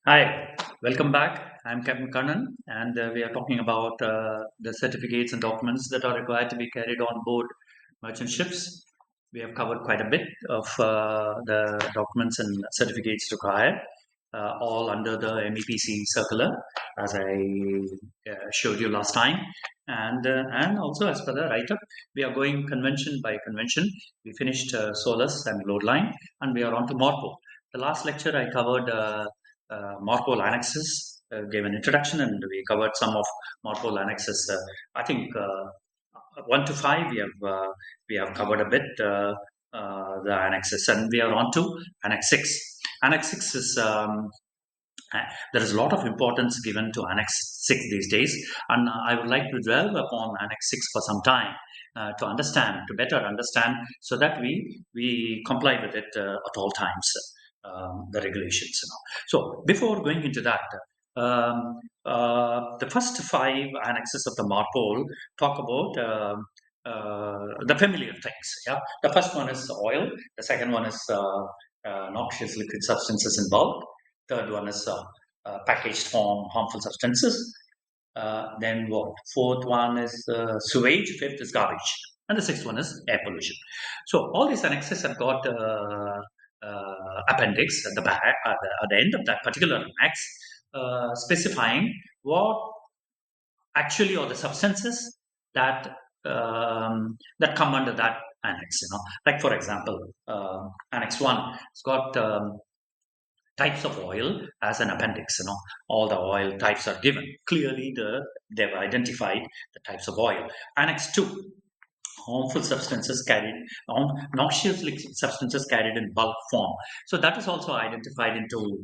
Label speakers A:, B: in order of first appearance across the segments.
A: Hi, welcome back. I'm Captain Kannan, and we are talking about the certificates and documents that are required to be carried on board merchant ships. We have covered quite a bit of the documents and certificates required, all under the MEPC circular, as I showed you last time. And also, as per the write-up, we are going convention by convention. We finished Solus and Load Line, and we are on to MARPOL. The last lecture I covered MARPOL annexes, gave an introduction, and we covered some of MARPOL annexes. I think 1 to 5 we have covered a bit the annexes, and we are on to Annex 6. Annex 6 is there is a lot of importance given to Annex 6 these days, and I would like to dwell upon Annex 6 for some time to better understand, so that we comply with it at all times, the regulations. So before going into that, the first five annexes of the MARPOL talk about the familiar things. Yeah, the first one is oil. The second one is noxious liquid substances in bulk. Third one is packaged form harmful substances. Then what? Fourth one is sewage. Fifth is garbage. And the sixth one is air pollution. So all these annexes have got appendix at the back, at the end of that particular annex, specifying what actually are the substances that that come under that annex. Like for example, Annex 1, it's got types of oil as an appendix. All the oil types are given clearly. They've identified the types of oil. Annex 2, harmful substances carried on noxious liquid substances carried in bulk form. So that is also identified into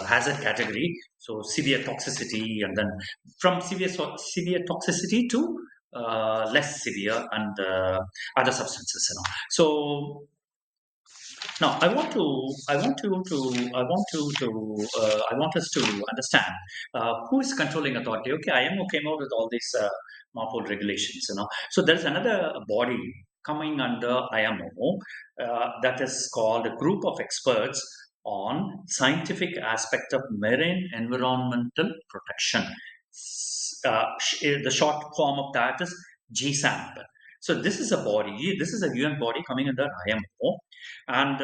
A: hazard category. So severe toxicity, and then from severe toxicity to less severe, and other substances. So now, I want us to understand who is controlling authority. Okay, IMO came out with all these MARPOL regulations. So there's another body coming under IMO that is called a group of experts on scientific aspect of marine environmental protection. The short form of that is GSAMP. So this is a body. This is a UN body coming under IMO, and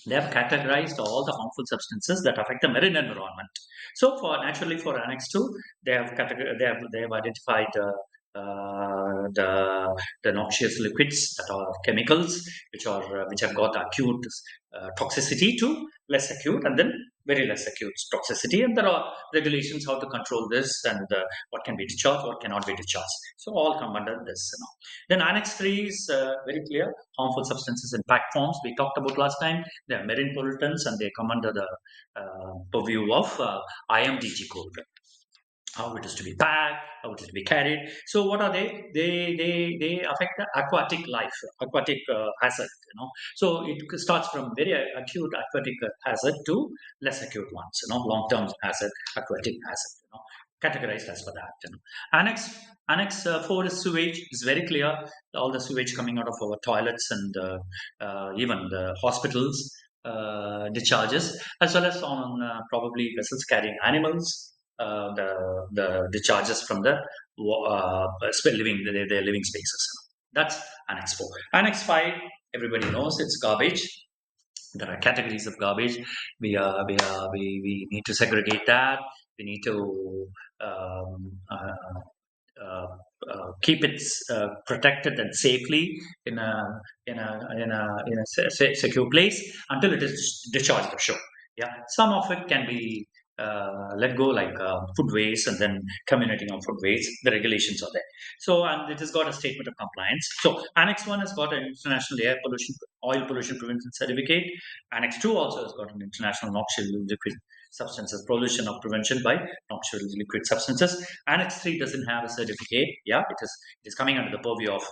A: they have categorized all the harmful substances that affect the marine environment. So for Annex 2, they have identified the noxious liquids, that are chemicals which have got acute toxicity to less acute, and then very less acute toxicity, and there are regulations how to control this, and what can be discharged, what cannot be discharged. So all come under this. Then Annex 3 is very clear: harmful substances in packed forms. We talked about last time. They are marine pollutants, and they come under the purview of IMDG code. How it is to be packed, how it is to be carried. So what are they? They affect the aquatic life, aquatic hazard. So it starts from very acute aquatic hazard to less acute ones. Long term hazard, aquatic hazard. Categorized as per that. Annex 4 is sewage. It's very clear. All the sewage coming out of our toilets, and even the hospitals discharges, as well as on probably vessels carrying animals, the discharges from the their living spaces. That's Annex 4. Annex 5, everybody knows, it's garbage. There are categories of garbage. We need to segregate that. We need to keep it protected and safely in a secure place until it is discharged offshore. Yeah, some of it can be let go, like food waste, and then community of food waste. The regulations are there. So, and it has got a statement of compliance. So Annex 1 has got an international oil pollution prevention certificate. Annex 2 also has got an international noxious liquid substances pollution of prevention by noxious liquid substances. Annex 3 doesn't have a certificate. Yeah, it is coming under the purview of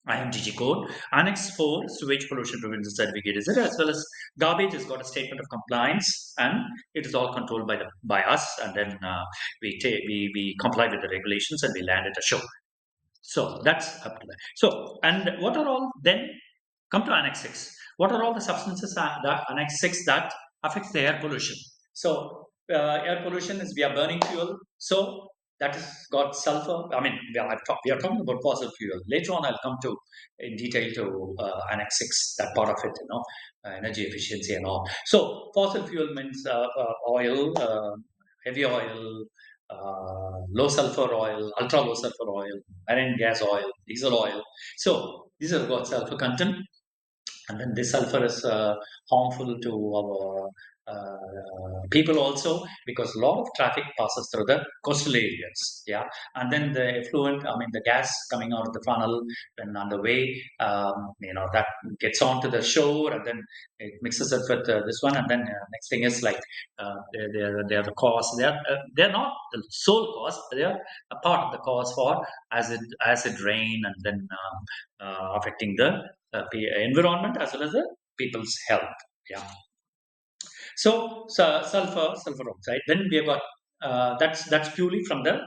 A: IMDG code. Annex 4, sewage pollution prevention certificate is there, as well as garbage has got a statement of compliance, and it is all controlled by us, and then we comply with the regulations, and we land at a shore. So that's up to that. So, and what are all then? Come to Annex 6. What are all the substances that Annex 6 that affects the air pollution. So air pollution is we are burning fuel. So that has got sulfur. I mean, we are talking about fossil fuel. Later on, I'll come to in detail to Annex 6, that part of it, energy efficiency and all. So fossil fuel means oil, heavy oil, low sulfur oil, ultra low sulfur oil, marine gas oil, diesel oil. So these have got sulfur content, and then this sulfur is harmful to our people also, because a lot of traffic passes through the coastal areas. Yeah, and then the effluent, I mean the gas coming out of the funnel, then on the way, that gets onto the shore, and then it mixes it with this one, and then next thing is like they're the cause. They're not the sole cause. They are a part of the cause for acid rain, and then affecting the environment as well as the people's health. Yeah. So sulfur oxide. Then we have got that's purely from the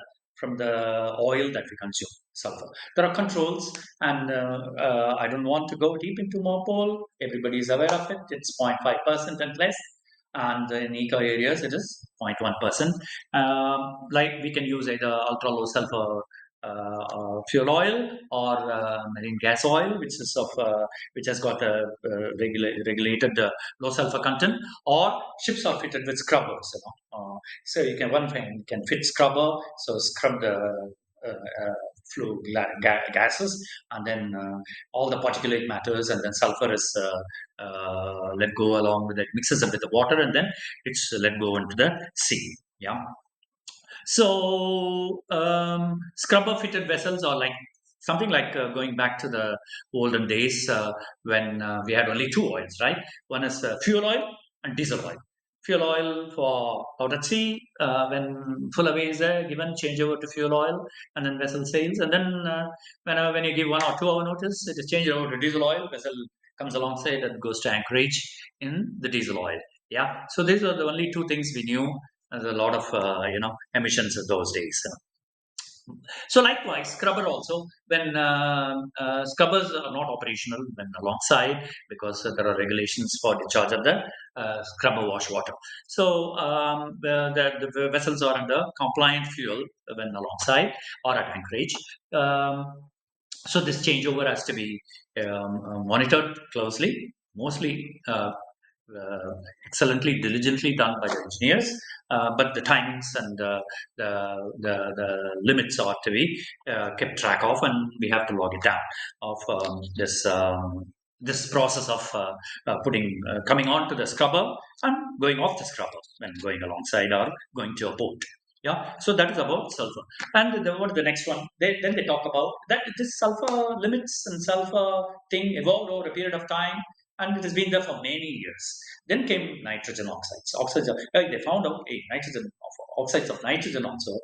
A: oil that we consume. Sulfur. There are controls, and I don't want to go deep into MARPOL. Everybody is aware of it. It's 0.5% and less, and in eco areas it is 0.1%. Like we can use either ultra low sulfur fuel oil or marine gas oil, which has got a regulated low sulfur content, or ships are fitted with scrubbers. So you can one thing you can fit scrubber, so scrub the gases, and then all the particulate matters, and then sulfur is let go along with it, mixes up with the water, and then it's let go into the sea. Yeah. So scrubber fitted vessels are like something like going back to the olden days when we had only two oils, right? One is fuel oil and diesel oil. Fuel oil for out at sea, when full away is there, given change over to fuel oil, and then vessel sails. And then when you give 1 or 2 hour notice, it is changed over to diesel oil. Vessel comes alongside and goes to anchorage in the diesel oil. Yeah. So these are the only two things we knew. There's a lot of emissions in those days. So likewise, scrubber also, when scrubbers are not operational when alongside, because there are regulations for discharge of the scrubber wash water. So the vessels are under compliant fuel when alongside or at anchorage. So this changeover has to be monitored closely, mostly excellently, diligently done by the engineers, but the timings and the limits are to be kept track of, and we have to log it down of this process of putting coming on to the scrubber and going off the scrubber when going alongside or going to a port. Yeah, so that is about sulfur. And what is the next one? Then they talk about that this sulfur limits and sulfur thing evolved over a period of time, and it has been there for many years. Then came nitrogen oxides. They found out oxides of nitrogen also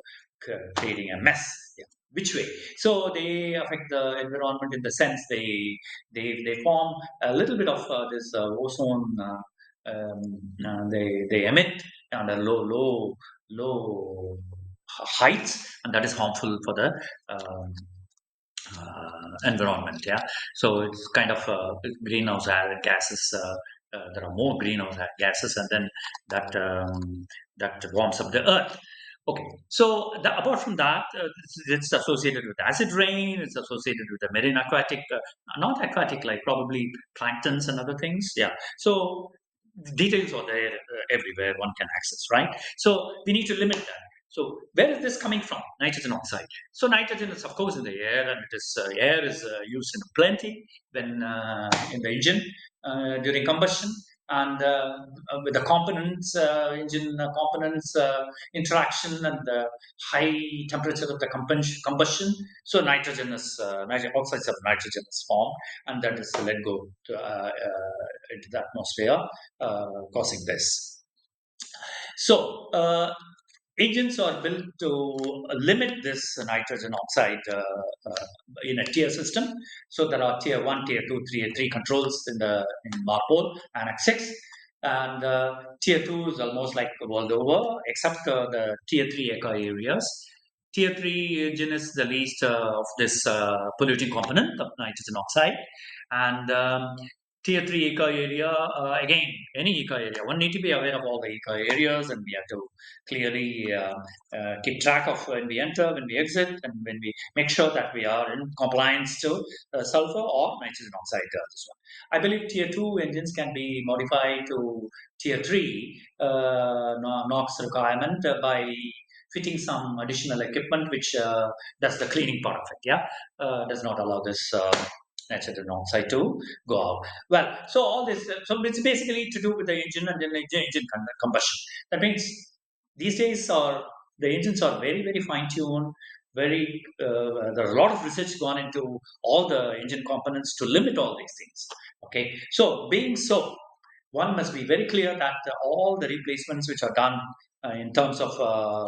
A: creating a mess. Yeah. Which way? So they affect the environment in the sense they form a little bit of this ozone. They emit on a low heights, and that is harmful for the environment. Yeah, so it's kind of greenhouse gases. There are more greenhouse gases, and then that warms up the earth. Okay, so apart from that, it's associated with acid rain. It's associated with the marine aquatic, not aquatic, like probably planktons and other things. Yeah, so details are there everywhere. One can access, right? So we need to limit that. So where is this coming from? Nitrogen oxide. So nitrogen is of course in the air, and it is air is used in plenty when in the engine during combustion, and with the components, engine components interaction, and the high temperature of the combustion. So oxides of nitrogen is formed, and that is let go into the atmosphere, causing this. So engines are built to limit this nitrogen oxide in a tier system. So there are tier 1, tier 2, tier 3 controls in MARPOL Annex 6. And tier 2 is almost like world over, except the tier 3 eco areas. Tier 3 engine is the least of this polluting component of nitrogen oxide. And Tier 3 eco area, again, any eco area, one need to be aware of all the eco areas, and we have to clearly keep track of when we enter, when we exit, and when we make sure that we are in compliance to sulfur or nitrogen oxide as well. I believe Tier 2 engines can be modified to Tier 3 NOx requirement by fitting some additional equipment which does the cleaning part of it, yeah, does not allow this nitrogen oxide to go out. Well, so all this, so it's basically to do with the engine and then engine combustion. That means these days are the engines are very very fine tuned. Very there's a lot of research gone into all the engine components to limit all these things. Okay, so being so, one must be very clear that all the replacements which are done in terms of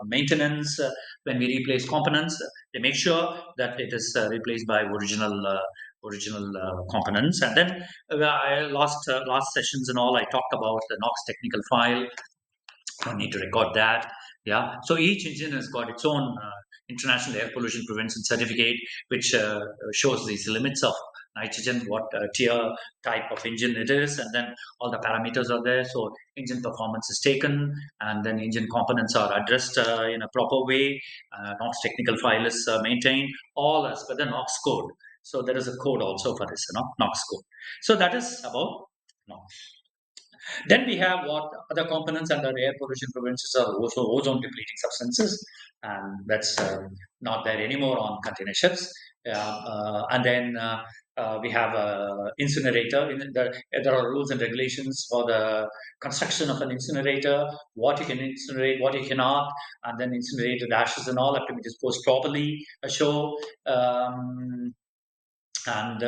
A: maintenance, when we replace components, they make sure that it is replaced by original components. And then last sessions and all, I talked about the NOx technical file. I need to record that. Yeah. So each engine has got its own International Air Pollution Prevention Certificate, which shows these limits of nitrogen, what tier type of engine it is, and then all the parameters are there. So engine performance is taken, and then engine components are addressed in a proper way. NOx technical file is maintained, all as per the NOx code. So there is a code also for this, NOx code. So that is about NOx. Then we have what other components under air pollution prevention are also ozone depleting substances, and that's not there anymore on container ships. And then we have a incinerator. There are rules and regulations for the construction of an incinerator, what you can incinerate, what you cannot, and then incinerated ashes and all have to be disposed properly. And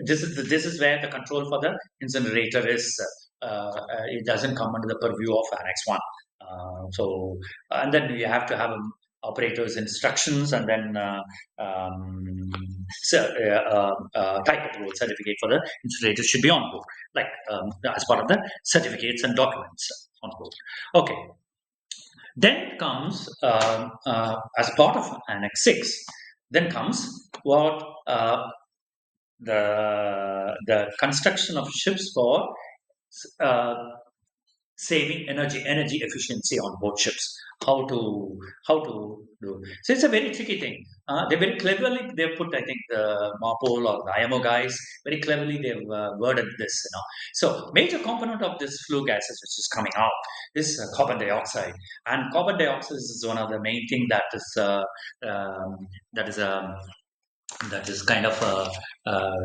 A: this is where the control for the incinerator is. It doesn't come under the purview of Annex 1. And then you have to have operator's instructions, and then type approval certificate for the incinerator should be on board, like as part of the certificates and documents on board. Okay. Then comes as part of Annex 6. Then comes what the construction of ships for uh, saving energy efficiency on board ships. How to do. So it's a very tricky thing. They very cleverly they've put, I think, the MARPOL or the IMO guys very cleverly they've worded this. So major component of this flue gases which is coming out is carbon dioxide, and carbon dioxide is one of the main thing um, that is um, that is kind of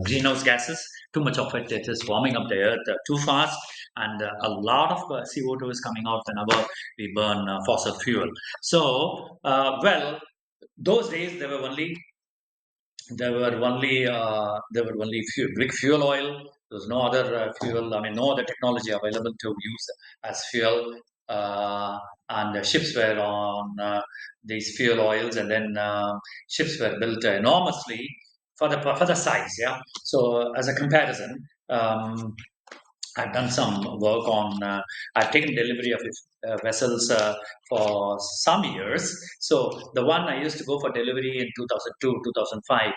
A: greenhouse gases. Too much of it is warming up the earth too fast, and a lot of CO2 is coming out whenever we burn fossil fuel. So, well, those days there were only big fuel oil. There was no other fuel. I mean, no other technology available to use as fuel. And the ships were on these fuel oils, and then ships were built enormously for the size. Yeah. So as a comparison, I've done some work on. I've taken delivery of vessels for some years. So the one I used to go for delivery in 2002, 2005.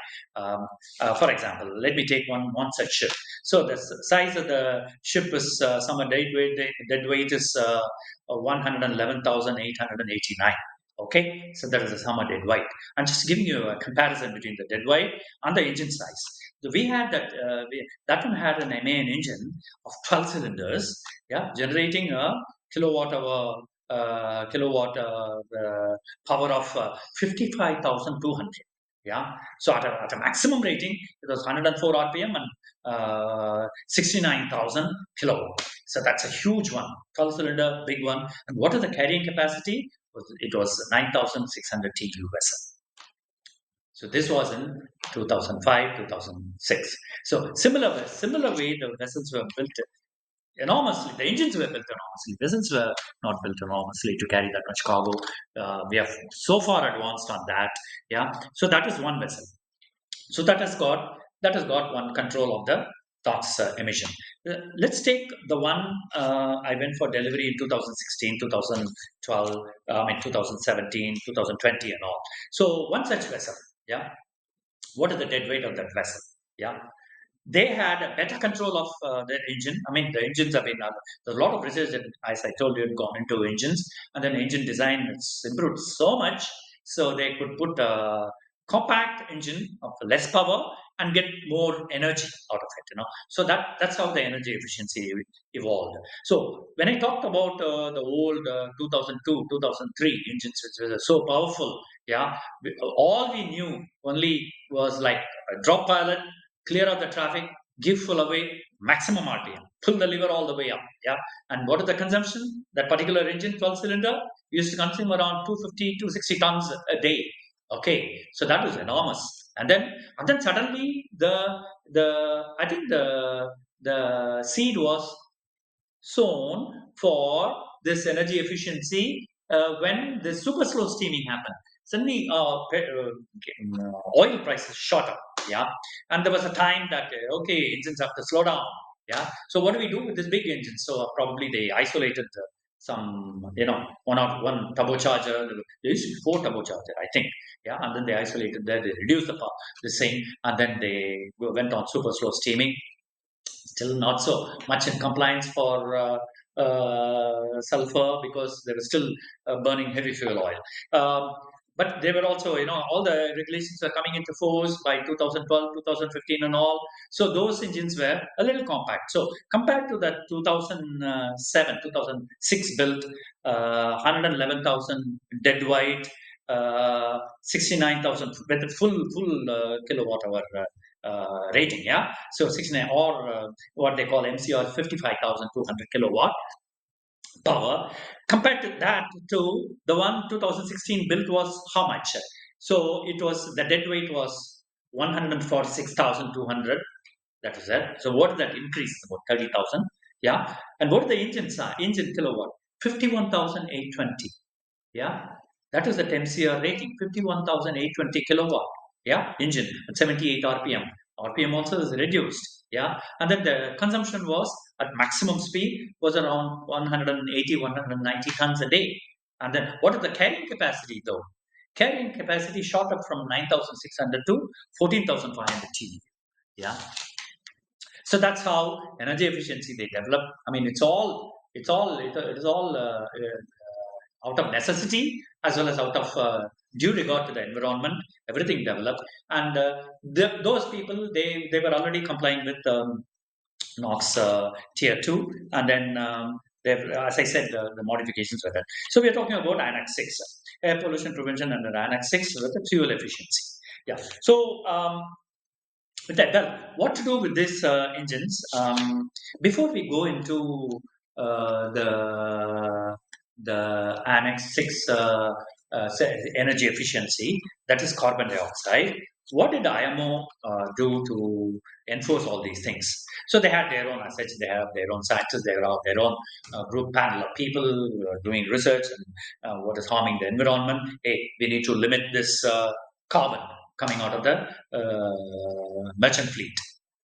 A: For example, let me take one such ship. So the size of the ship is some dead weight is 111,889. Okay, so that is the summer dead weight. I'm just giving you a comparison between the dead weight and the engine size. So we had that one had an MAN engine of 12 cylinders, yeah, generating a kilowatt power of 55,200. Yeah, so at a maximum rating, it was 104 RPM and 69,000 kilowatt. So that's a huge one, 12 cylinder, big one. And what is the carrying capacity? It was 9,600 TEU vessel. So this was in 2005, 2006. So similar way, the vessels were built enormously. The engines were built enormously. Vessels were not built enormously to carry that much cargo. We have so far advanced on that. Yeah. So that is one vessel. So that has got one control of the NOx emission. Let's take the one I went for delivery in 2016, 2012, 2017, 2020, and all. So one such vessel, yeah. What is the dead weight of that vessel? Yeah. they had a better control of the engine. I mean, the engines have been, there's a lot of research that, as I told you, had gone into engines, and then engine design it's improved so much, so they could put a compact engine of less power and get more energy out of it. So that's how the energy efficiency evolved. So when I talked about the old 2002, 2003 engines, which were so powerful, yeah, all we knew only was like a drop pilot, clear out the traffic, give full away, maximum RPM, pull the lever all the way up. Yeah. And what is the consumption? That particular engine, 12 cylinder, used to consume around 250, 260 tons a day. Okay. So that was enormous. And then suddenly the I think the seed was sown for this energy efficiency when the super slow steaming happened. Suddenly, oil prices shot up. Yeah, and there was a time that okay, engines have to slow down. Yeah, so what do we do with this big engine? So probably they isolated some, one turbocharger. There used to be four turbocharger, I think. Yeah, and then they isolated that. They reduced the same, and then they went on super slow steaming. Still not so much in compliance for sulfur because they were still burning heavy fuel oil. But they were also, all the regulations were coming into force by 2012, 2015 and all. So those engines were a little compact. So compared to that 2007, 2006 built, 111,000 dead weight, 69,000 with a full kilowatt hour rating, yeah. So 69 or what they call MCR 55,200 kilowatt power. Compared to that, to the one 2016 built was how much? So it was the dead weight was 146,200. That is it. So what is that increase? About 30,000. Yeah. And what are the engines are? Engine kilowatt 51,820. Yeah, that is the MCR rating, 51,820 kilowatt. Yeah, engine at 78 RPM. RPM also is reduced. Yeah, and then the consumption was at maximum speed was around 180, 190 tons a day. And then what is the carrying capacity though? Carrying capacity shot up from 9,600 to 14,500 TEU. Yeah, so that's how energy efficiency they develop. I mean, it is all out of necessity as well as out of due regard to the environment. Everything developed, and those people they were already complying with NOx tier two, and then as I said, the modifications were done. So we are talking about Annex VI, air pollution prevention under Annex VI with the fuel efficiency. Yeah. So with that, well, what to do with these engines? Before we go into the Annex 6 energy efficiency, that is carbon dioxide. What did IMO do to enforce all these things? So they had their own assets, they have their own scientists, they have their own group panel of people who are doing research and what is harming the environment. Hey, we need to limit this carbon coming out of the merchant fleet.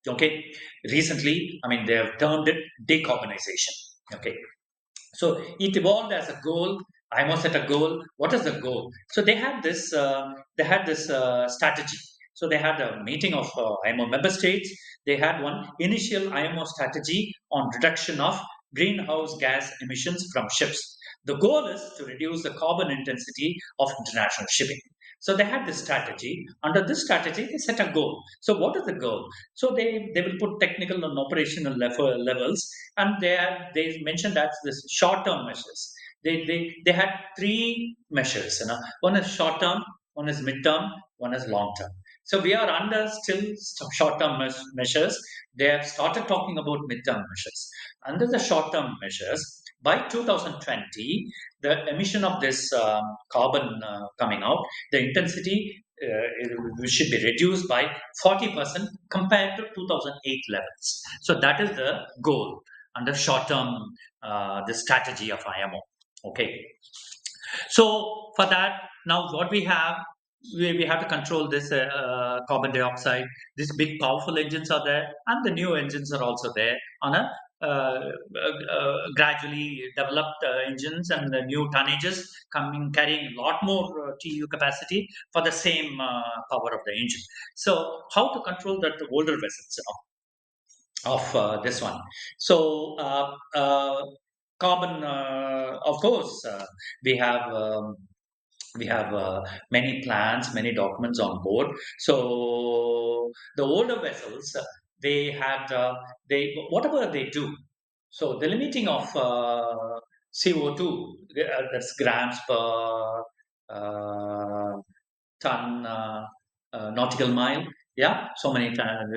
A: Okay, recently, I mean, they have termed it decarbonization. Okay, so it evolved as a goal. IMO set a goal. What is the goal? So they had this. Strategy. So they had a meeting of IMO member states. They had one initial IMO strategy on reduction of greenhouse gas emissions from ships. The goal is to reduce the carbon intensity of international shipping. So they had this strategy. Under this strategy, they set a goal. So what is the goal? So they will put technical and operational levels, and they mentioned that this short term measures. They had three measures. One is short term, one is mid term, one is long term. So we are under still short term measures. They have started talking about mid term measures. Under the short term measures, by 2020, the emission of this carbon coming out, the intensity should be reduced by 40% compared to 2008 levels. So that is the goal under short term, the strategy of IMO. Okay. So for that, now what we have to control this carbon dioxide. These big powerful engines are there, and the new engines are also there on a gradually developed engines, and the new tonnages coming carrying a lot more TU capacity for the same power of the engine. So how to control that older vessels? of this one. So, carbon, of course, we have many plans, many documents on board. So the older vessels, they had they whatever they do. So the limiting of CO2, that's grams per ton nautical mile. Yeah, so many grams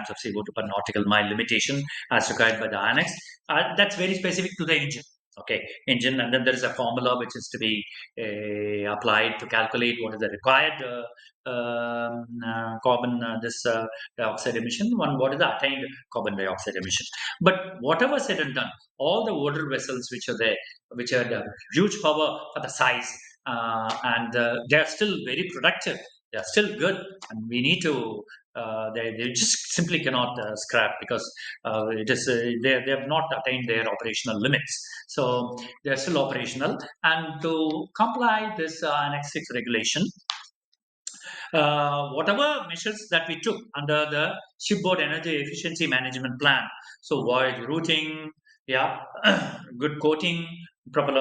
A: of CO2 per nautical mile limitation as required by the annex. That's very specific to the engine. Okay, engine, and then there is a formula which is to be applied to calculate what is the required carbon this dioxide emission, one what is the attained carbon dioxide emission. But whatever said and done, all the older vessels which are there, which are the huge power for the size, and they are still very productive. They are still good, and we need to. They just simply cannot scrap because it is they have not attained their operational limits. So they are still operational, and to comply this Annex 6 regulation, whatever measures that we took under the shipboard energy efficiency management plan. So voyage routing, yeah, good coating, proper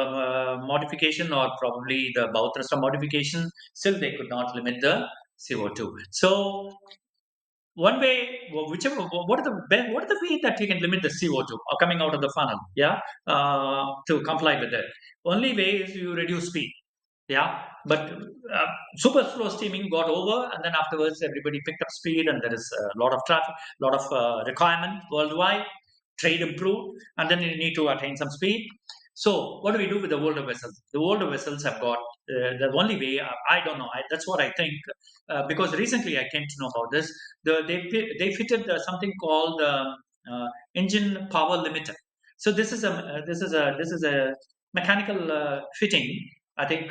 A: modification, or probably the bow thruster modification. Still, they could not limit the CO2. So one way, whichever, what are the way that you can limit the CO2 coming out of the funnel? Yeah, to comply with that. Only way is you reduce speed. Yeah, but super slow steaming got over, and then afterwards everybody picked up speed, and there is a lot of traffic, lot of requirement worldwide. Trade improved, and then you need to attain some speed. So, what do we do with the older vessels? The older vessels have got the only way. I don't know. That's what I think, because recently I came to know about this. They fitted something called engine power limiter. So this is a mechanical fitting. I think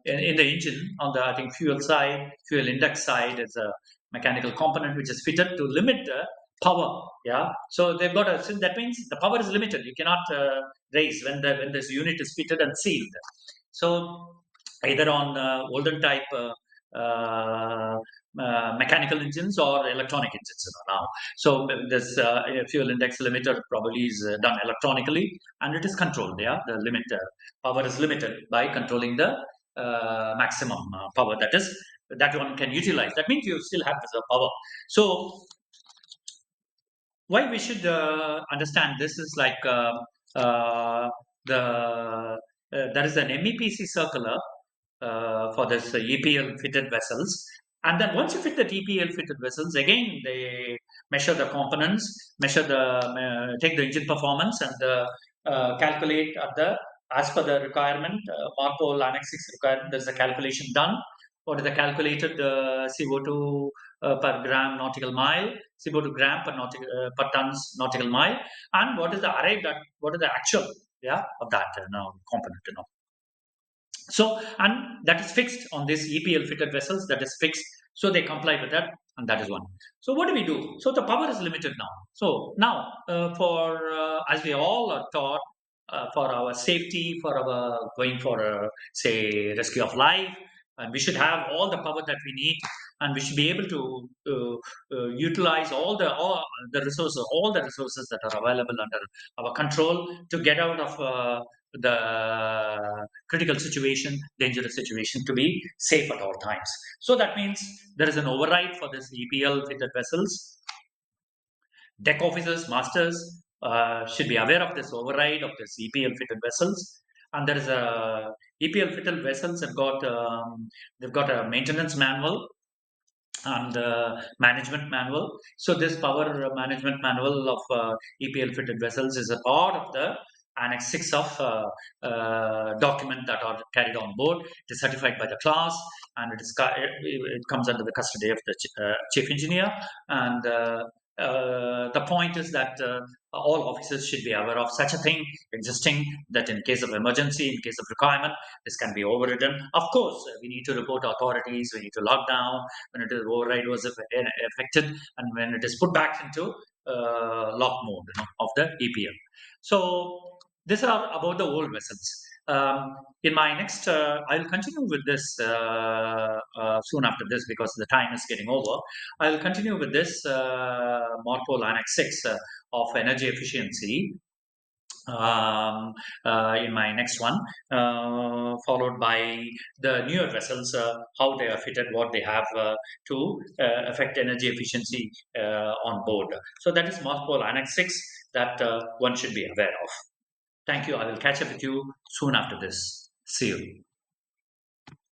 A: in the engine on the I think fuel side, fuel index side is a mechanical component which is fitted to limit the power. Yeah, so they've got a. So that means the power is limited. You cannot raise when this unit is fitted and sealed. So either on olden type mechanical engines or electronic engines now. So this fuel index limiter probably is done electronically, and it is controlled. Yeah, the limit power is limited by controlling the maximum power that one can utilize. That means you still have this power. So why we should understand this is like the there is an MEPC circular for this EPL fitted vessels. And then once you fit the EPL fitted vessels, again they measure the components, measure the take the engine performance, and calculate at the as per the requirement, MARPOL Annex 6 requirement. There's a calculation done. What is the calculated CO2 per gram nautical mile, CO2 gram per tons nautical mile, and what is the arrived at, what is the actual, yeah, of that component, so, and that is fixed on these EPL fitted vessels, that is fixed. So they comply with that, and that is one. So what do we do? So the power is limited now. So now, for as we all are taught, for our safety, for our going for say rescue of life, and we should have all the power that we need, and we should be able to utilize all the resources that are available under our control to get out of the critical situation, dangerous situation, to be safe at all times. So that means there is an override for this EPL fitted vessels. Deck officers, masters should be aware of this override of this EPL fitted vessels. And there is a EPL fitted vessels have got they've got a maintenance manual and management manual. So this power management manual of EPL fitted vessels is a part of the Annex 6 of document that are carried on board. It is certified by the class, and it comes under the custody of the chief engineer. And the point is that all officers should be aware of such a thing existing, that in case of emergency, in case of requirement, this can be overridden. Of course, we need to report authorities, we need to lock down when it is override was affected, and when it is put back into lock mode of the EPL. So these are about the old vessels. In my next, I'll continue with this soon after this because the time is getting over. I'll continue with this MARPOL Annex 6 of energy efficiency um, in my next one, followed by the newer vessels, how they are fitted, what they have to affect energy efficiency on board. So that is MARPOL Annex 6 that one should be aware of. Thank you. I will catch up with you soon after this. See you.